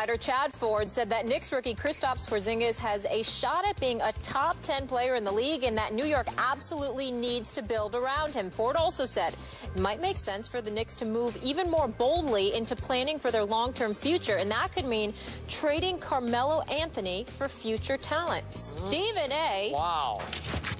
insider Chad Ford said that Knicks rookie Kristaps Porzingis has a shot at being a top 10 player in the league and that New York absolutely needs to build around him. Ford also said it might make sense for the Knicks to move even more boldly into planning for their long-term future, and that could mean trading Carmelo Anthony for future talent. Stephen A. Wow.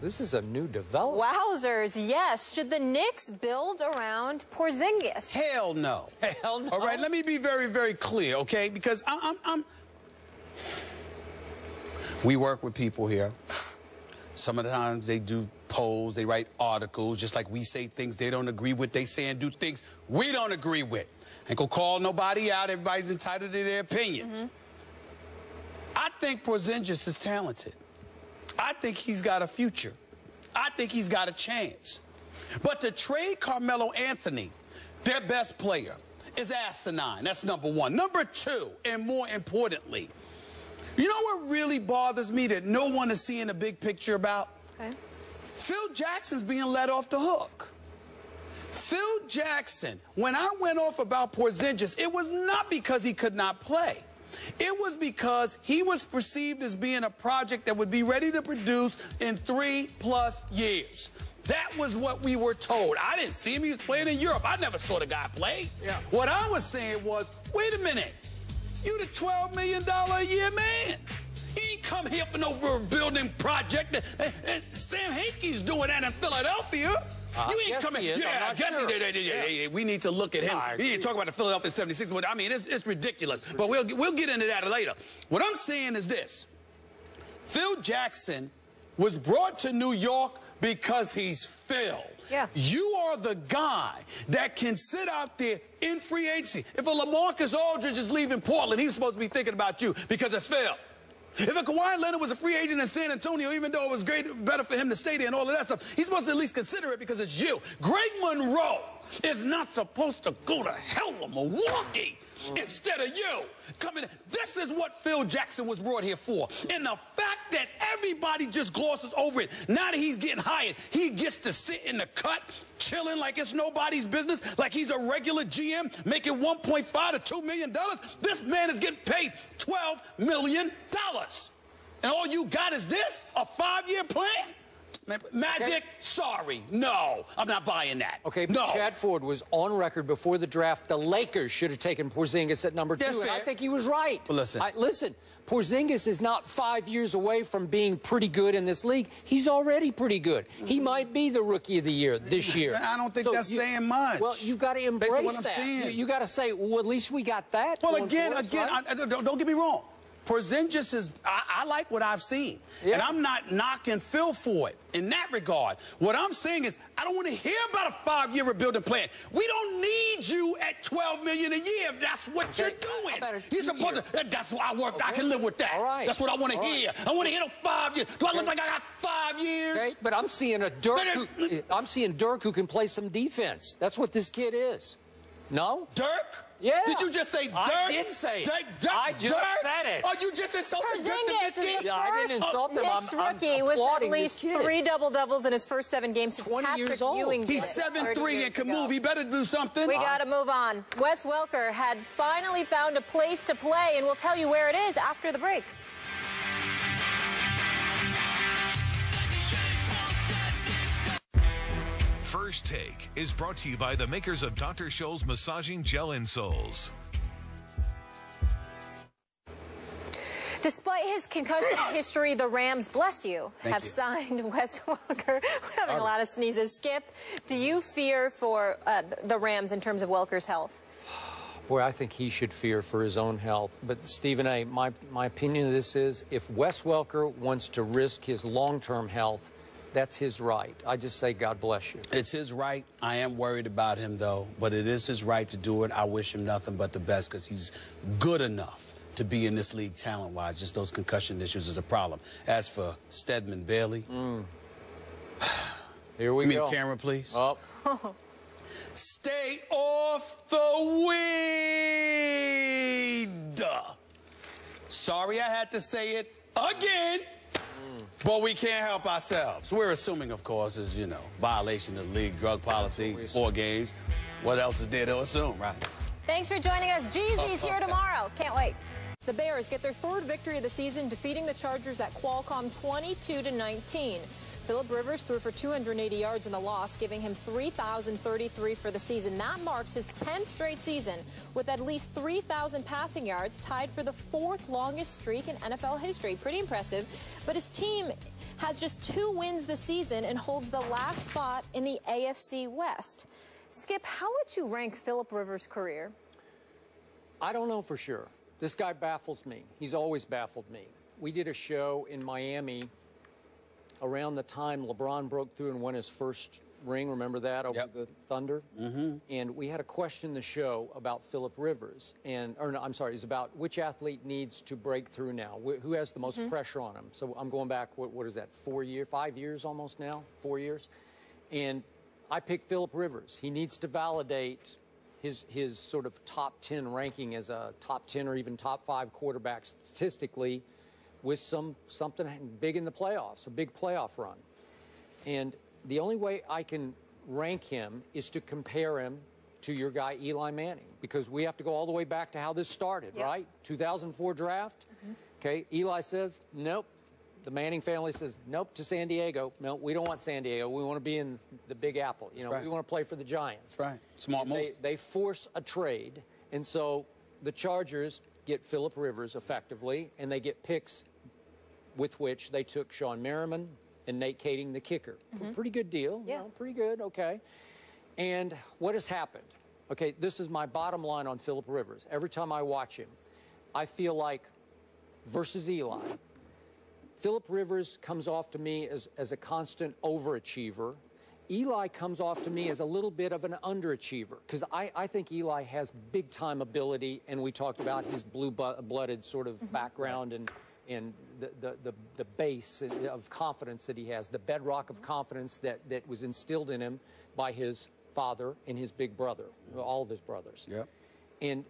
This is a new development. Wowzers, yes. Should the Knicks build around Porzingis? Hell no. Hell no. All right, let me be very, very clear, okay? Because we work with people here. Sometimes they do polls, they write articles, just like we say things they don't agree with. They say and do things we don't agree with. Ain't gonna call nobody out. Everybody's entitled to their opinion. I think Porzingis is talented. I think he's got a future. I think he's got a chance. But to trade Carmelo Anthony, their best player, is asinine. That's number one. Number two, and more importantly, you know what really bothers me that no one is seeing the big picture about? Okay. Phil Jackson's being let off the hook. Phil Jackson, when I went off about Porzingis, it was not because he could not play. It was because he was perceived as being a project that would be ready to produce in 3+ years. That was what we were told. I didn't see him. He was playing in Europe. I never saw the guy play. Yeah. What I was saying was, wait a minute. You the $12 million a year man. You ain't come here for no building project. Sam Hinkie's doing that in Philadelphia. You ain't coming. Yeah, I guess sure. We need to look at him. We need to talk about the Philadelphia 76ers. I mean, it's ridiculous. But we'll get into that later. What I'm saying is this. Phil Jackson was brought to New York because he's Phil. Yeah. You are the guy that can sit out there in free agency. If a LaMarcus Aldridge is leaving Portland, he's supposed to be thinking about you because it's Phil. If a Kawhi Leonard was a free agent in San Antonio, even though it was better for him to stay there and all of that stuff, he's supposed to at least consider it because it's you. Greg Monroe is not supposed to go to hell in Milwaukee instead of you. This is what Phil Jackson was brought here for. And the fact that everybody just glosses over it, now that he's getting hired, he gets to sit in the cut, chilling like it's nobody's business, like he's a regular GM making $1.5 to $2 million. This man is getting paid $12 million. And all you got is this, a 5-year plan? Magic, okay. Sorry. No, I'm not buying that. Okay, but no. Chad Ford was on record before the draft. The Lakers should have taken Porzingis at number 2, and I think he was right. Well, listen, Porzingis is not 5 years away from being pretty good in this league. He's already pretty good. He might be the rookie of the year this year. I don't think that's saying much. Well, you got to embrace that. You got to say, well, at least we got that. Well, again, don't get me wrong. Porzingis is, I like what I've seen. Yeah. And I'm not knocking Phil for it in that regard. What I'm saying is, I don't want to hear about a 5-year rebuilding plan. We don't need you at $12 million a year if that's what you're doing. You're supposed to, that's what I work, I can live with that. Right. That's what I want to hear. I want to hear the 5 years. Do I look like I got 5 years? Okay. But I'm seeing I'm seeing Dirk who can play some defense. That's what this kid is. No? Dirk? Yeah. Did you just say Dirk? I did say it. I just said it. Oh, you just insulted Dirk Porzingis. Yeah, I didn't insult him. Knicks rookie with at least 3 double-doubles in his first 7 games since 20 Patrick years old. Ewing. He's 7'3" and can move. He better do something. We got to move on. Wes Welker had finally found a place to play, and we'll tell you where it is after the break. First Take is brought to you by the makers of Dr. Scholl's Massaging Gel Insoles. Despite his concussion history, the Rams, bless you, have signed Wes Welker. We're having a lot of sneezes. Skip, do you fear for the Rams in terms of Welker's health? Boy, I think he should fear for his own health. But, Stephen A., my opinion of this is if Wes Welker wants to risk his long-term health, that's his right. I just say God bless you. It's his right. I am worried about him, though, but it is his right to do it. I wish him nothing but the best because he's good enough to be in this league talent-wise. Just those concussion issues is a problem. As for Stedman Bailey, here we go. Give me the camera, please. Oh. Stay off the weed. Sorry I had to say it again. But we can't help ourselves. We're assuming, of course, is, you know, violation of league drug policy, 4 games. What else is there to assume, right? Thanks for joining us. Jeezy's here tomorrow. Can't wait. The Bears get their third victory of the season, defeating the Chargers at Qualcomm 22-19. Philip Rivers threw for 280 yards in the loss, giving him 3,033 for the season. That marks his 10th straight season with at least 3,000 passing yards, tied for the fourth longest streak in NFL history. Pretty impressive. But his team has just 2 wins this season and holds the last spot in the AFC West. Skip, how would you rank Philip Rivers' career? I don't know for sure. This guy baffles me. He's always baffled me. We did a show in Miami around the time LeBron broke through and won his first ring. Remember that, over the Thunder? Mm-hmm. And we had a question in the show about Philip Rivers. It's about which athlete needs to break through now. Who has the most pressure on him? So I'm going back, what is that, 5 years almost now? 4 years? And I picked Philip Rivers. He needs to validate his sort of top 10 ranking as a top 10 or even top 5 quarterback statistically with something big in the playoffs, a big playoff run. And the only way I can rank him is to compare him to your guy Eli Manning, because we have to go all the way back to how this started, right? 2004 draft. Okay, Eli says, nope. The Manning family says, nope, to San Diego. No, we don't want San Diego. We want to be in the Big Apple. You know, we want to play for the Giants. That's right. Smart move. They force a trade, and so the Chargers get Philip Rivers effectively, and they get picks with which they took Sean Merriman and Nate Kading, the kicker. Pretty good deal. Yeah. You know, pretty good. Okay. And what has happened? Okay, this is my bottom line on Philip Rivers. Every time I watch him, I feel like versus Eli, Philip Rivers comes off to me as a constant overachiever. Eli comes off to me as a little bit of an underachiever, because I think Eli has big-time ability, and we talked about his blue-blooded sort of background and the base of confidence that he has, the bedrock of confidence that was instilled in him by his father and his big brother, all of his brothers. Yep. And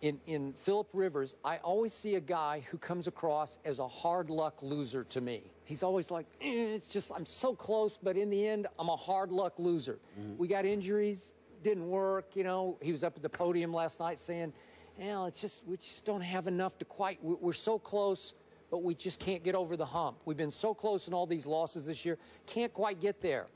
in Philip Rivers, I always see a guy who comes across as a hard luck loser to me. He's always like, it's just, I'm so close, but in the end, I'm a hard luck loser. We got injuries, didn't work, you know. He was up at the podium last night saying, well, it's just, we just don't have enough to quite, we're so close, but we just can't get over the hump. We've been so close in all these losses this year, can't quite get there.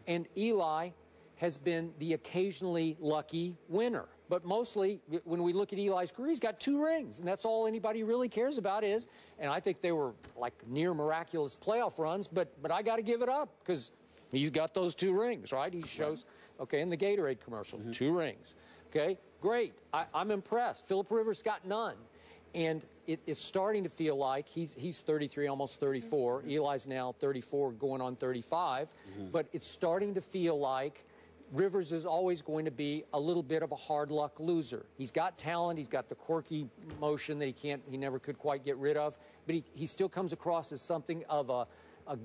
And Eli has been the occasionally lucky winner. But mostly, when we look at Eli's career, he's got 2 rings, and that's all anybody really cares about is, and I think they were like near miraculous playoff runs, but I got to give it up, because he's got those 2 rings, right? He shows, okay, in the Gatorade commercial, 2 rings. Okay, great. I'm impressed. Philip Rivers got none. And it's starting to feel like he's 33, almost 34. Eli's now 34, going on 35. But it's starting to feel like Rivers is always going to be a little bit of a hard luck loser. He's got talent. He's got the quirky motion that he never could quite get rid of. But he still comes across as something of a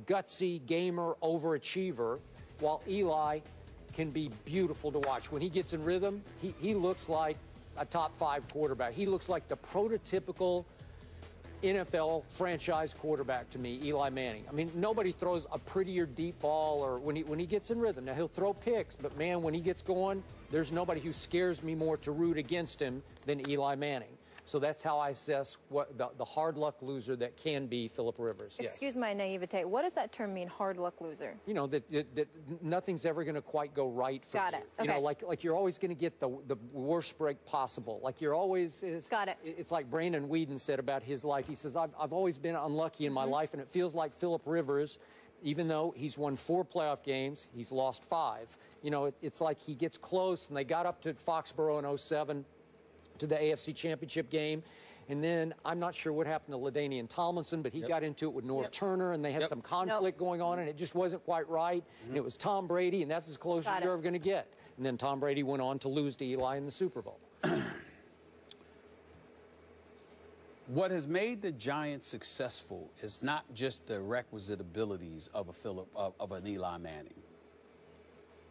gutsy gamer overachiever, while Eli can be beautiful to watch. When he gets in rhythm, he looks like a top 5 quarterback. He looks like the prototypical NFL franchise quarterback to me, Eli Manning. I mean, nobody throws a prettier deep ball, or when he gets in rhythm. Now, he'll throw picks, but man, when he gets going, there's nobody who scares me more to root against him than Eli Manning. So that's how I assess what the hard luck loser that can be Philip Rivers. Excuse my naivete. What does that term mean, hard luck loser? You know, that nothing's ever going to quite go right for you. Got it. Okay. You know, like you're always going to get the worst break possible. Like you're always... Got it. It's like Brandon Whedon said about his life. He says, I've always been unlucky in my life, and it feels like Philip Rivers, even though he's won 4 playoff games, he's lost 5. You know, it's like he gets close, and they got up to Foxborough in 07, to the AFC Championship game. And then I'm not sure what happened to LaDainian Tomlinson, but he got into it with North Turner, and they had some conflict going on, and it just wasn't quite right. And it was Tom Brady, and that's as close as you're ever going to get. And then Tom Brady went on to lose to Eli in the Super Bowl. What has made the Giants successful is not just the requisite abilities of an Eli Manning.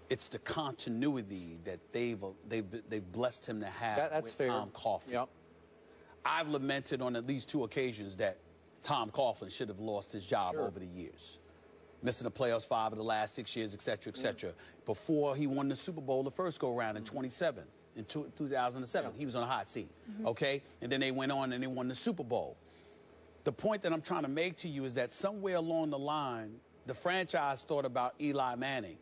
It's the continuity that they've blessed him to have with Tom Coughlin. Yep. I've lamented on at least 2 occasions that Tom Coughlin should have lost his job over the years. Missing the playoffs 5 of the last 6 years, et cetera, et cetera. Before he won the Super Bowl the first go-around in 27. in 2007. Yeah. He was on a hot seat, okay? And then they went on and they won the Super Bowl. The point that I'm trying to make to you is that somewhere along the line, the franchise thought about Eli Manning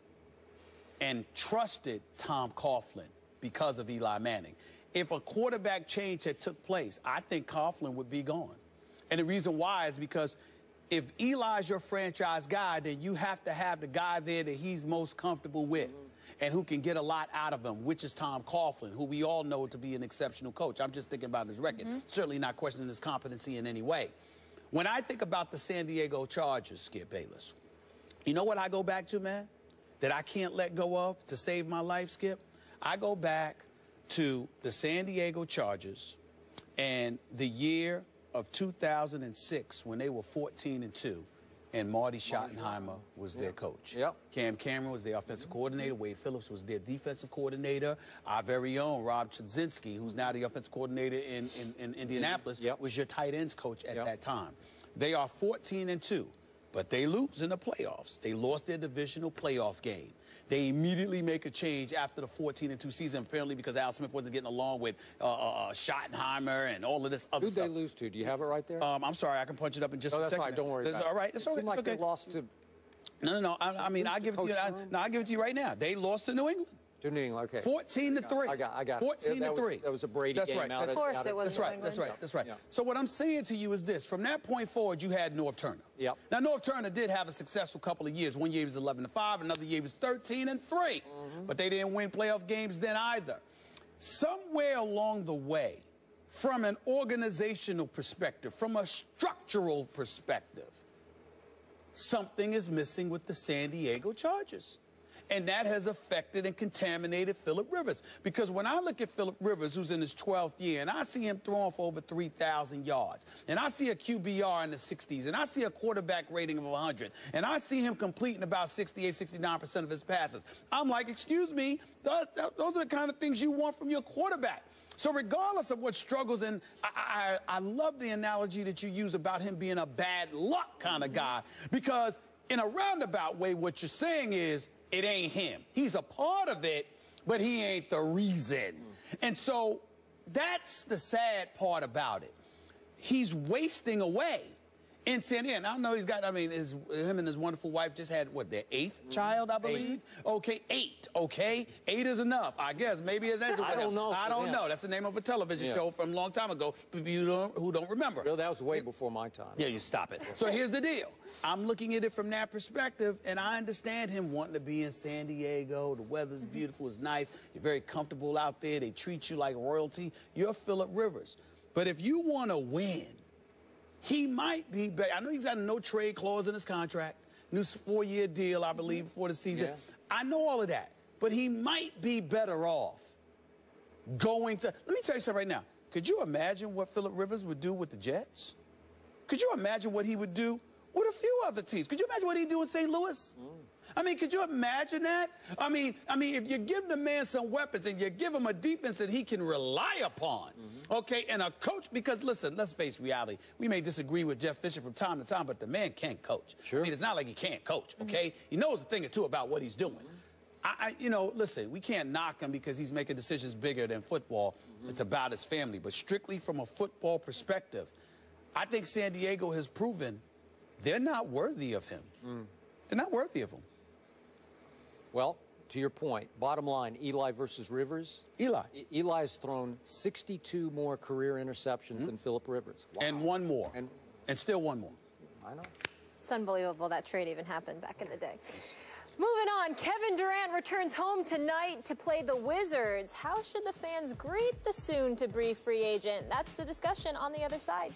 and trusted Tom Coughlin because of Eli Manning. If a quarterback change had took place, I think Coughlin would be gone. And the reason why is because if Eli's your franchise guy, then you have to have the guy there that he's most comfortable with and who can get a lot out of him, which is Tom Coughlin, who we all know to be an exceptional coach. I'm just thinking about his record. Certainly not questioning his competency in any way. When I think about the San Diego Chargers, Skip Bayless, you know what I go back to, man, that I can't let go of to save my life, Skip? I go back to the San Diego Chargers and the year of 2006 when they were 14-2 and Marty Schottenheimer was their coach. Yep. Cam Cameron was their offensive coordinator. Wade Phillips was their defensive coordinator. Our very own Rob Chudzinski, who's now the offensive coordinator in Indianapolis, was your tight ends coach at that time. They are 14-2. But they lose in the playoffs. They lost their divisional playoff game. They immediately make a change after the 14-2 season, apparently because Al Smith wasn't getting along with Schottenheimer and all of this other stuff. Who'd they lose to? Do you have it right there? I'm sorry, I can punch it up in just a second. That's fine, don't worry about it. All right, it's all right. It seemed like they lost to... No. I mean, I give it to you. I give it to you right now. They lost to New England. To New England, okay. 14-3. I got 14-3. That was a Brady That's game. Right. Of course it was. That's right. Yeah. So what I'm saying to you is this. From that point forward, you had Norv Turner. Yep. Now, Norv Turner did have a successful couple of years. One year he was 11-5. Another year he was 13-3. But they didn't win playoff games then either. Somewhere along the way, from an organizational perspective, from a structural perspective, something is missing with the San Diego Chargers. And that has affected and contaminated Phillip Rivers. Because when I look at Phillip Rivers, who's in his 12th year, and I see him throwing for over 3,000 yards, and I see a QBR in the 60s, and I see a quarterback rating of 100, and I see him completing about 68, 69% of his passes, I'm like, excuse me, those are the kind of things you want from your quarterback. So regardless of what struggles, and I love the analogy that you use about him being a bad luck kind of guy, because in a roundabout way, what you're saying is, it ain't him. He's a part of it, but he ain't the reason. And so that's the sad part about it. He's wasting away in San Diego. I know he's got, I mean, him and his wonderful wife just had, what, their 8th child, I believe? 8. Okay, 8, okay? 8 is enough, I guess. Maybe it is. I don't know. I don't know. That's the name of a television show from a long time ago, who don't remember. Well, that was way before my time. Yeah, you stop it. So here's the deal. I'm looking at it from that perspective, and I understand him wanting to be in San Diego. The weather's beautiful, it's nice. You're very comfortable out there. They treat you like royalty. You're Phillip Rivers. But if you want to win, he might be better. I know he's got a no-trade clause in his contract, new 4-year deal, I believe, before the season. Yeah. I know all of that. But he might be better off going to... Let me tell you something right now. Could you imagine what Phillip Rivers would do with the Jets? Could you imagine what he would do with a few other teams? Could you imagine what he'd do in St. Louis? I mean, could you imagine that? I mean, if you give the man some weapons and you give him a defense that he can rely upon, okay, and a coach, because listen, let's face reality. We may disagree with Jeff Fisher from time to time, but the man can coach. Sure. I mean, it's not like he can't coach, okay? He knows a thing or two about what he's doing. You know, listen, we can't knock him because he's making decisions bigger than football. It's about his family. But strictly from a football perspective, I think San Diego has proven they're not worthy of him. They're not worthy of him. Well, to your point, bottom line, Eli versus Rivers. Eli. Eli has thrown 62 more career interceptions than Phillip Rivers. Wow. And one more. And still one more. I know. It's unbelievable that trade even happened back in the day. Moving on, Kevin Durant returns home tonight to play the Wizards. How should the fans greet the soon-to-be free agent? That's the discussion on the other side.